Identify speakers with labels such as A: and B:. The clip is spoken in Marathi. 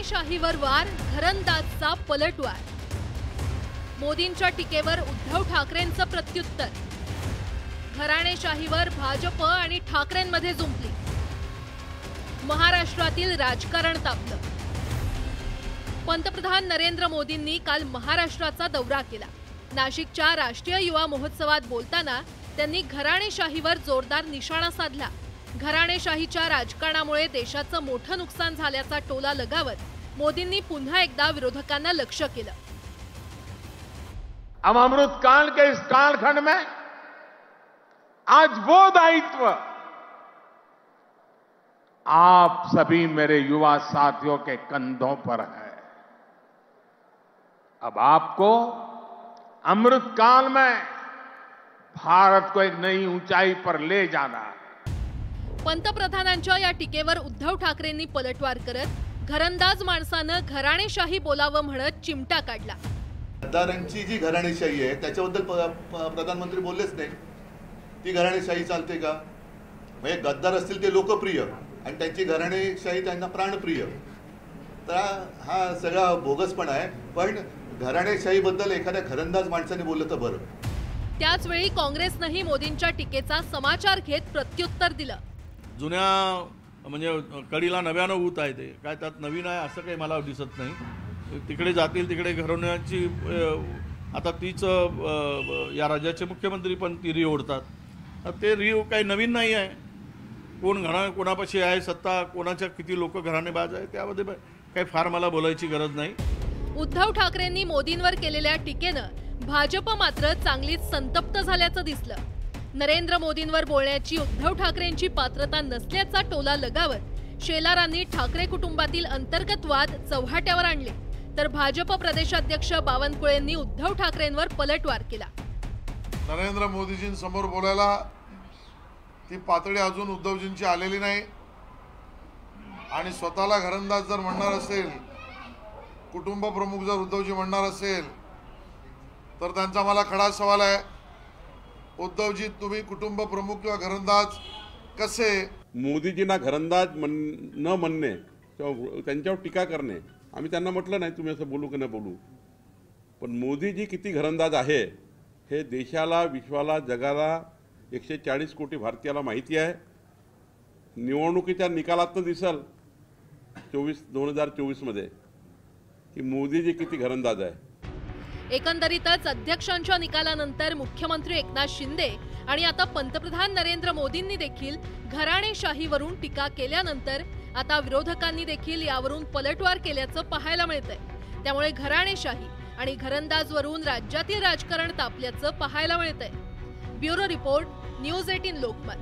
A: घराणेशाहीवर वार, घरंदाजचा पलटवार। मोदींच्या टीकेवर उद्धव ठाकरेंचं प्रत्युत्तर। घराणेशाहीवर भाजप आणि ठाकरेंमध्ये जुंपली। महाराष्ट्रातील राजकारण तापलं। पंतप्रधान नरेंद्र मोदींनी काल महाराष्ट्राचा दौरा केला। नाशिकच्या राष्ट्रीय युवा महोत्सवात बोलताना त्यांनी घराणेशाहीवर जोरदार निशाणा साधला। घराणेशाहीच्या राजकारणामुळे देशाचं मोठं नुकसान झाल्याचा टोला लगावत मोदींनी पुन्हा एकदा विरोधकांना लक्ष्य केलं।
B: अब अमृतकाल के इस कालखंड में आज वो दायित्व आप सभी मेरे युवा साथियों के कंधों पर है। अब आपको अमृतकाल में भारत को एक नई ऊंचाई पर ले जाना।
A: पंतप्रधानांच्या या टीकेवर उद्धव ठाकरेंनी पलटवार करत घरंदाज माणसानं घराणेशाही बोलावं म्हणत चिमटा काढला।
C: गद्दारांची जी घराणेशाही आहे त्याच्याबद्दल प्रधानमंत्री बोललेच नाही। ती घराणेशाही चालते का? म्हणजे गद्दार असतील ते लोकप्रिय आणि त्यांची घराणेशाही त्यांना प्राणप्रिय, तर हा सगळा बोगसपणा आहे। पण घराणेशाहीबद्दल एखाद्या घरंदाज माणसाने बोललं तर बरं।
A: त्याचवेळी काँग्रेसनंही मोदींच्या टीकेचा समाचार घेत प्रत्युत्तर दिलं।
D: जुन्या म्हणजे कडीला नव्यानं ऊत आहे, ते काय त्यात नवीन आहे असं काही मला दिसत नाही। तिकडे जातील तिकडे घरवण्याची आता तीच या राज्याचे मुख्यमंत्री पण ती रीव ओढतात। ते रीव काही नवीन नाही आहे। कोण कोणापाशी आहे सत्ता, कोणाच्या किती लोक घराणेबाज आहे त्यामध्ये काही फार मला बोलायची गरज नाही।
A: उद्धव ठाकरेंनी मोदींवर केलेल्या टीकेनं भाजप मात्र चांगलीच संतप्त झाल्याचं दिसलं। नरेंद्र मोदींवर बोलण्याची उद्धव ठाकरेंची पात्रता नसल्याचा टोला लगावत शेलारांनी ठाकरे कुटुंबातील अंतर्गत वाद चव्हाट्यावर आणले, तर भाजप प्रदेशाध्यक्ष बावनकुळेंनी उद्धव ठाकरेंवर पलटवार केला।
E: नरेंद्र मोदीजींसमोर बोलायला ती पातळी अजून उद्धवजींची आलेली नाही आणि स्वतःला घरंदाज जर म्हणणार असेल, कुटुंब प्रमुख जर उद्धवजी म्हणणार असेल तर त्यांचा मला खडा सवाल आहे, उद्धवजी तुम्ही कुटुंब प्रमुख किंवा घरंदाज कसे?
F: मोदीजींना घरंदाज न म्हणणे किंवा त्यांच्यावर टीका करणे, आम्ही त्यांना म्हटलं नाही तुम्ही असं बोलू की नाही बोलू, पण मोदीजी किती घरंदाज आहे हे देशाला, विश्वाला, जगाला 140 कोटी भारतीयाला माहिती आहे। निवडणुकीच्या निकालातून दिसेल 2024 मध्ये की मोदीजी किती घरंदाज आहे।
A: एकंदरीतच अध्यक्षांच्या निकालानंतर मुख्यमंत्री एकनाथ शिंदे आणि आता पंतप्रधान नरेंद्र मोदींनी देखील घराणेशाहीवरून टीका केल्यानंतर आता विरोधकांनी देखील यावरून पलटवार केल्याचं पाहायला मिळतंय। त्यामुळे घराणेशाही आणि घरंदाजवरून राज्यातील राजकारण तापल्याचं पाहायला मिळतंय। Bureau report, news 18 Lokmat.